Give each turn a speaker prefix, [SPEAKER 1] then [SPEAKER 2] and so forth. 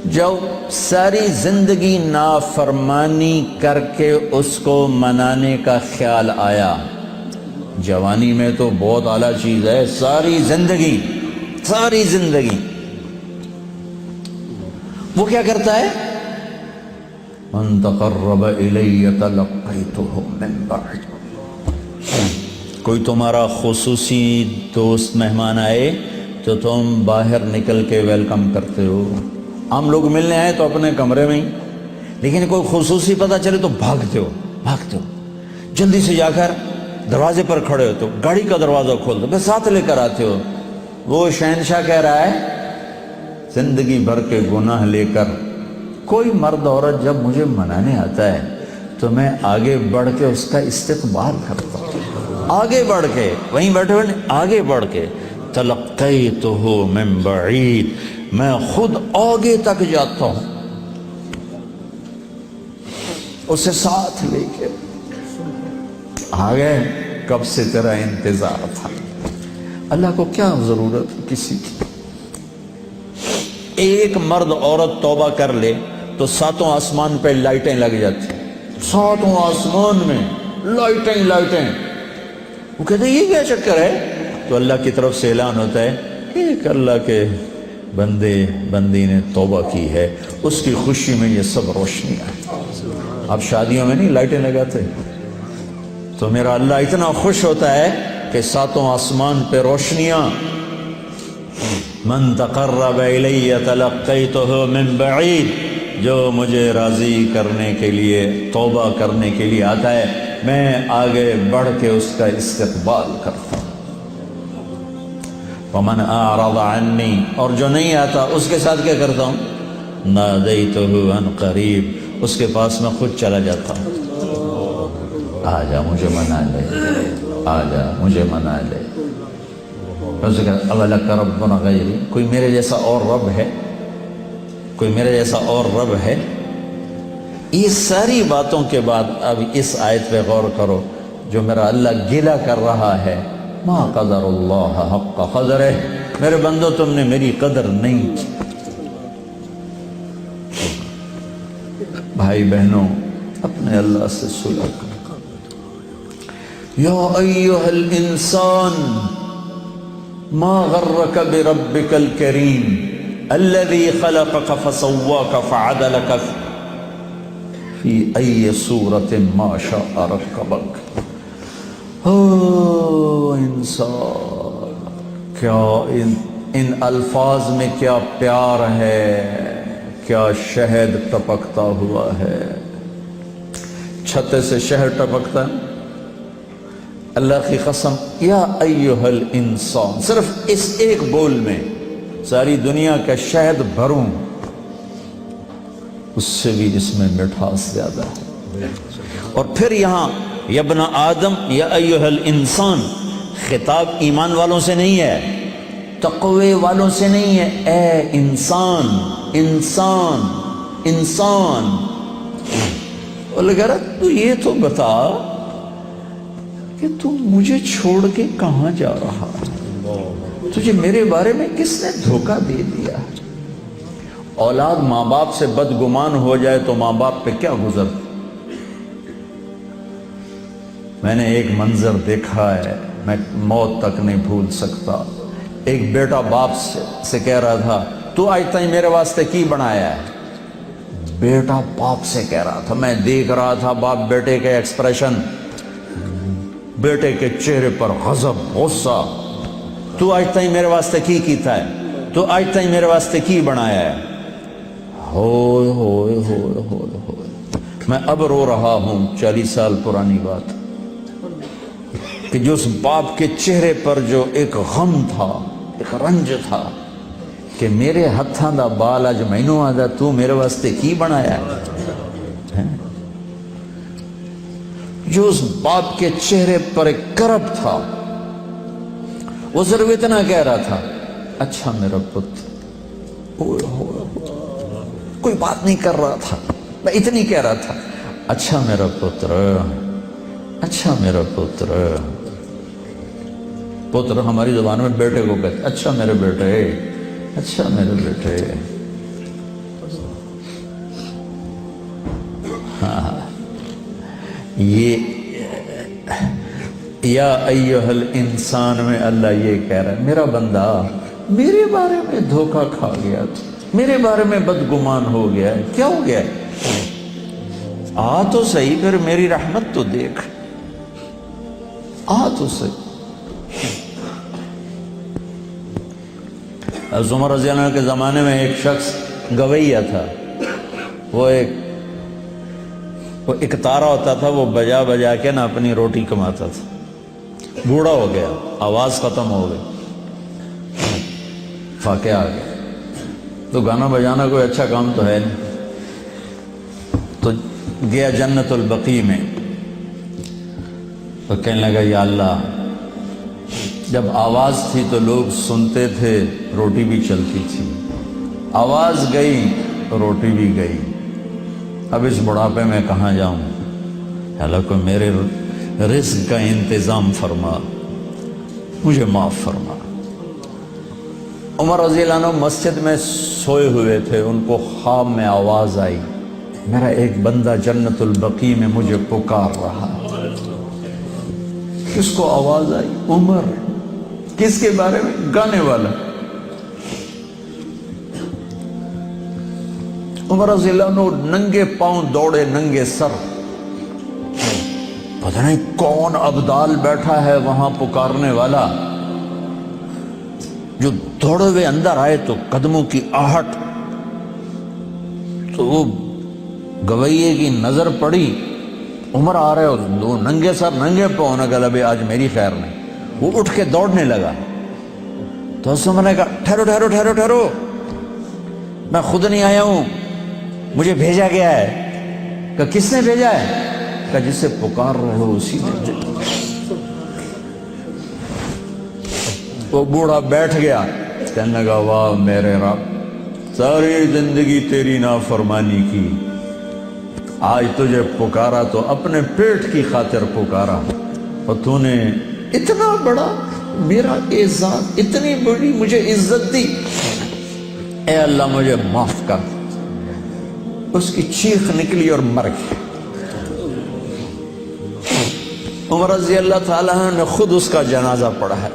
[SPEAKER 1] جو ساری زندگی نافرمانی کر کے اس کو منانے کا خیال آیا، جوانی میں تو بہت اعلیٰ چیز ہے، ساری زندگی وہ کیا کرتا ہے؟ من تقرب الی تلقیتہ من بعید، کوئی تمہارا خصوصی دوست مہمان آئے تو تم باہر نکل کے ویلکم کرتے ہو۔ عام لوگ ملنے آئے تو اپنے کمرے میں ہی، لیکن کوئی خصوصی پتہ چلے تو بھاگتے ہو، جلدی سے جا کر دروازے پر کھڑے ہو تو گاڑی کا دروازہ کھول دو، بس ساتھ لے کر آتے ہو۔ وہ شہنشاہ کہہ رہا ہے زندگی بھر کے گناہ لے کر کوئی مرد عورت جب مجھے منانے آتا ہے تو میں آگے بڑھ کے اس کا استقبال کرتا ہوں، آگے بڑھ کے، وہیں بیٹھے ہوئے آگے بڑھ کے، تلقیتہ من بعید، میں خود آگے تک جاتا ہوں اسے ساتھ لے کے۔ آگے کب سے تیرا انتظار تھا، اللہ کو کیا ضرورت کسی کی؟ ایک مرد عورت توبہ کر لے تو ساتوں آسمان پہ لائٹیں لگ جاتی، ساتوں آسمان میں لائٹیں۔ وہ کہتے ہیں یہ کیا چکر ہے؟ تو اللہ کی طرف سے اعلان ہوتا ہے ایک اللہ کے بندی نے توبہ کی ہے، اس کی خوشی میں یہ سب روشنیاں ہیں۔ اب شادیوں میں نہیں لائٹیں لگاتے، تو میرا اللہ اتنا خوش ہوتا ہے کہ ساتوں آسمان پہ روشنیاں۔ من تقرب الی تلقیتہ من بعید، جو مجھے راضی کرنے کے لیے، توبہ کرنے کے لیے آتا ہے، میں آگے بڑھ کے اس کا استقبال کرتا ہوں۔ ومن اعرض عنی، اور جو نہیں آتا اس کے ساتھ کیا کرتا ہوں؟ نادیتہ عن قریب، اس کے پاس میں خود چلا جاتا ہوں، آ جا مجھے منا لے، آ جا مجھے منا لے۔ اس نے کہا اولک ربنا غیری، کوئی میرے جیسا اور رب ہے؟ کوئی میرے جیسا اور رب ہے؟ یہ ساری باتوں کے بعد اب اس آیت پہ غور کرو، جو میرا اللہ گلہ کر رہا ہے، ما قدر اللہ حق قدرہ، میرے بندو تم نے میری قدر نہیں کی۔ بھائی بہنوں، اپنے اللہ سے صلح کرو۔ یا ایھا الانسان ما غرک بربک الکریم الذی خلقک فسواک فعدلک فی ای صورت ما شاء رکبک۔ انسان، کیا ان الفاظ میں کیا پیار ہے، کیا شہد ٹپکتا ہوا ہے۔ چھتے سے شہد ٹپکتا ہے، اللہ کی قسم، یا ایھا الانسان، صرف اس ایک بول میں ساری دنیا کا شہد بھروں، اس سے بھی اس میں مٹھاس زیادہ ہے۔ اور پھر یہاں یا ابن آدم یا ایھا الانسان، خطاب ایمان والوں سے نہیں ہے، تقوی والوں سے نہیں ہے، اے انسان، انسان، انسان۔ اور لگا رہا تو یہ تو بتا کہ تو مجھے چھوڑ کے کہاں جا رہا ہے؟ تجھے میرے بارے میں کس نے دھوکہ دے دیا؟ اولاد ماں باپ سے بدگمان ہو جائے تو ماں باپ پہ کیا گزرتا؟ میں نے ایک منظر دیکھا ہے، میں موت تک نہیں بھول سکتا۔ ایک بیٹا باپ سے کہہ رہا تھا تو آج تک میرے واسطے کی بنایا ہے؟ بیٹا باپ سے کہہ رہا تھا، میں دیکھ رہا تھا باپ بیٹے کے ایکسپریشن، بیٹے کے چہرے پر غضب، غصہ، تو آج تک میرے واسطے کی کیتا ہے؟ تو آج تک میرے واسطے کی بنایا ہے؟ ہوئے ہوئے ہوئے ہوئے ہوئے، میں اب رو رہا ہوں، 40 سال پرانی بات، کہ جو اس باپ کے چہرے پر جو ایک غم تھا، ایک رنج تھا کہ میرے ہتھاں دا بال اج مینوں آدا تو میرے واسطے کی بنایا ہے؟ جو اس باپ کے چہرے پر ایک کرب تھا، وہ صرف اتنا کہہ رہا تھا، اچھا میرا پتر، کوئی بات نہیں کر رہا تھا، میں اتنی کہہ رہا تھا، اچھا میرا پتر، اچھا میرا پتر۔ پتر ہماری زبان میں بیٹے کو کہتے، اچھا میرے بیٹے، اچھا میرے بیٹے۔ یہ یا ایھا الانسان میں اللہ یہ کہہ رہا ہے میرا بندہ میرے بارے میں دھوکہ کھا گیا، میرے بارے میں بدگمان ہو گیا ہے، کیا ہو گیا ہے؟ آ تو صحیح، پھر میری رحمت تو دیکھ، آ تو صحیح۔ حضرت عمر رضی اللہ عنہ کے زمانے میں ایک شخص گویہ تھا، وہ ایک تارا ہوتا تھا، وہ بجا بجا کے نا اپنی روٹی کماتا تھا، بوڑھا ہو گیا، آواز ختم ہو گئی، فاقے آ گیا، تو گانا بجانا کوئی اچھا کام تو ہے نہیں، تو گیا جنت البقیع میں، تو کہنے لگا یا اللہ، جب آواز تھی تو لوگ سنتے تھے، روٹی بھی چلتی تھی، آواز گئی تو روٹی بھی گئی، اب اس بڑھاپے میں کہاں جاؤں؟ اللہ کو میرے رزق کا انتظام فرما، مجھے معاف فرما۔ عمر رضی اللہ عنہ مسجد میں سوئے ہوئے تھے، ان کو خواب میں آواز آئی، میرا ایک بندہ جنت البقیع میں مجھے پکار رہا ہے۔ کس کو آواز آئی؟ عمر۔ کس کے بارے میں؟ گانے والا۔ عمر رضی اللہ عنہ ننگے پاؤں دوڑے، ننگے سر، پتہ نہیں کون ابدال بیٹھا ہے وہاں پکارنے والا، جو دوڑے ہوئے اندر آئے تو قدموں کی آہٹ، تو وہ گویے کی نظر پڑی، عمر آ رہے ہو، دو ننگے سر ننگے پاؤں، نے کہا ابھی آج میری خیر نہیں، وہ اٹھ کے دوڑنے لگا، تو اس نے کہا ٹھہرو ٹھہرو ٹھہرو ٹھہرو، میں خود نہیں آیا ہوں، مجھے بھیجا گیا ہے۔ کہا کس نے بھیجا ہے؟ کہا جس سے پکار رہے ہو اسی نے۔ وہ بوڑھا بیٹھ گیا، کہنے لگا واہ میرے رب، ساری زندگی تیری نافرمانی کی، آج تجھے پکارا تو اپنے پیٹ کی خاطر پکارا، اور تو نے اتنا بڑا میرا اعزاز، اتنی بڑی مجھے عزت دی، اے اللہ مجھے معاف کر۔ اس کی چیخ نکلی اور مر گئی۔ عمر رضی اللہ تعالیٰ نے خود اس کا جنازہ پڑھا ہے۔